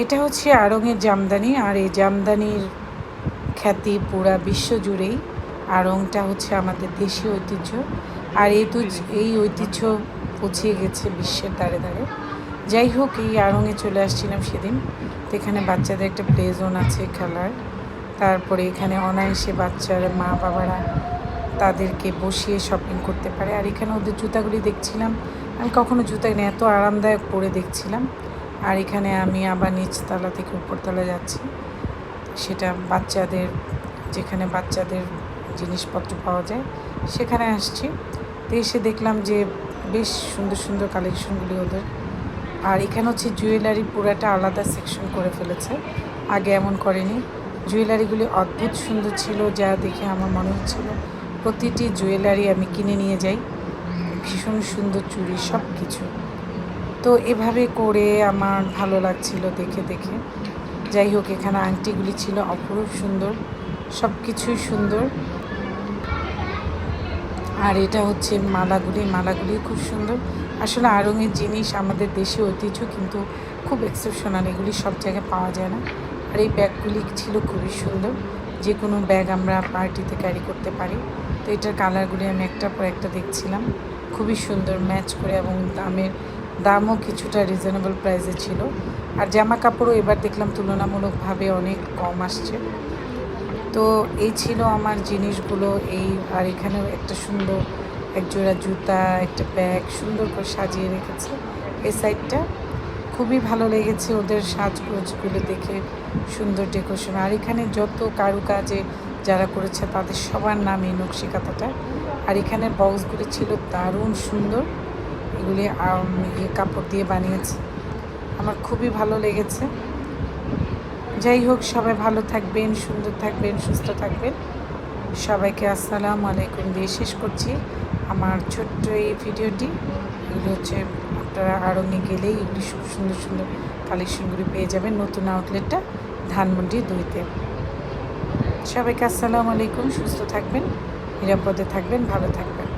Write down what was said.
এটা হচ্ছে আড়ংয়ের জামদানি, আর এই জামদানির খ্যাতি পুরা বিশ্ব জুড়েই। আড়ংটা হচ্ছে আমাদের দেশীয় ঐতিহ্য, আর এই ঐতিহ্য পৌঁছিয়ে গেছে বিশ্বের দ্বারে দ্বারে। যাই হোক, এই আড়ংয়ে চলে আসছিলাম সেদিন। তো এখানে বাচ্চাদের একটা প্লে জোন আছে খেলার। তারপরে এখানে অনায়াসে বাচ্চার মা বাবারা তাদেরকে বসিয়ে শপিং করতে পারে। আর এখানে ওদের জুতাগুলি দেখছিলাম, আমি কখনো জুতা কিনে এত আরামদায়ক পরে দেখছিলাম। আর এখানে আমি আবার নিচতলা থেকে উপরতলা যাচ্ছি, সেটা বাচ্চাদের, যেখানে বাচ্চাদের জিনিসপত্র পাওয়া যায় সেখানে আসছি। তো এসে দেখলাম যে বেশ সুন্দর সুন্দর কালেকশনগুলি ওদের। আর এখানে হচ্ছে জুয়েলারি পুরাটা আলাদা সেকশন করে ফেলেছে, আগে এমন করেনি। জুয়েলারিগুলি অদ্ভুত সুন্দর ছিল, যা দেখে আমার মনে হচ্ছিল প্রতিটি জুয়েলারি আমি কিনে নিয়ে যাই। ভীষণ সুন্দর চুড়ি, সব কিছু। তো এভাবে করে আমার ভালো লাগছিল দেখে দেখে। যাই হোক, এখানে আংটিগুলি ছিল অপরূপ সুন্দর, সব কিছুই সুন্দর। আর এটা হচ্ছে মালাগুলি খুব সুন্দর। আসলে আড়ংয়ের জিনিস আমাদের দেশে ঐতিহ্য, কিন্তু খুব এক্সেপশনাল, এগুলি সব জায়গায় পাওয়া যায় না। আর এই ব্যাগগুলি ছিল খুবই সুন্দর, যে কোনো ব্যাগ আমরা পার্টিতে ক্যারি করতে পারি। তো এটার কালারগুলি আমি একটার পর একটা দেখছিলাম, খুবই সুন্দর ম্যাচ করে, এবং দামও কিছুটা রিজনেবল প্রাইসে ছিল। আর জামা কাপড়ও এবার দেখলাম তুলনামূলকভাবে অনেক কম আসছে। তো এই ছিল আমার জিনিসগুলো। আর এখানেও একটা সুন্দর একজোড়া জুতা, একটা ব্যাগ সুন্দর করে সাজিয়ে রেখেছে এই সাইডটা। খুবই ভালো লেগেছে ওদের সাজগোজগুলো দেখে, সুন্দর ডেকোরেশন। আর এখানে যত কারুকাজে যারা করেছে তাদের সবার নাম এই নকশিকাঁথাটা। আর এখানের বক্সগুলি ছিল দারুণ সুন্দর, এগুলি কাপড় দিয়ে বানিয়েছে, আমার খুবই ভালো লেগেছে। যাই হোক, সবাই ভালো থাকবেন, সুন্দর থাকবেন, সুস্থ থাকবেন। সবাইকে আসসালামু আলাইকুম দিয়ে শেষ করছি আমার ছোট্ট এই ভিডিওটি। এগুলো হচ্ছে আপনারা আড়ংয়ে গেলেই এগুলি খুব সুন্দর সুন্দর কালেকশনগুলি পেয়ে যাবেন। নতুন আউটলেটটা ধানমন্ডি 2-তে। সবাইকে আসসালামু আলাইকুম, সুস্থ থাকবেন, নিরাপদে থাকবেন, ভালো থাকবেন।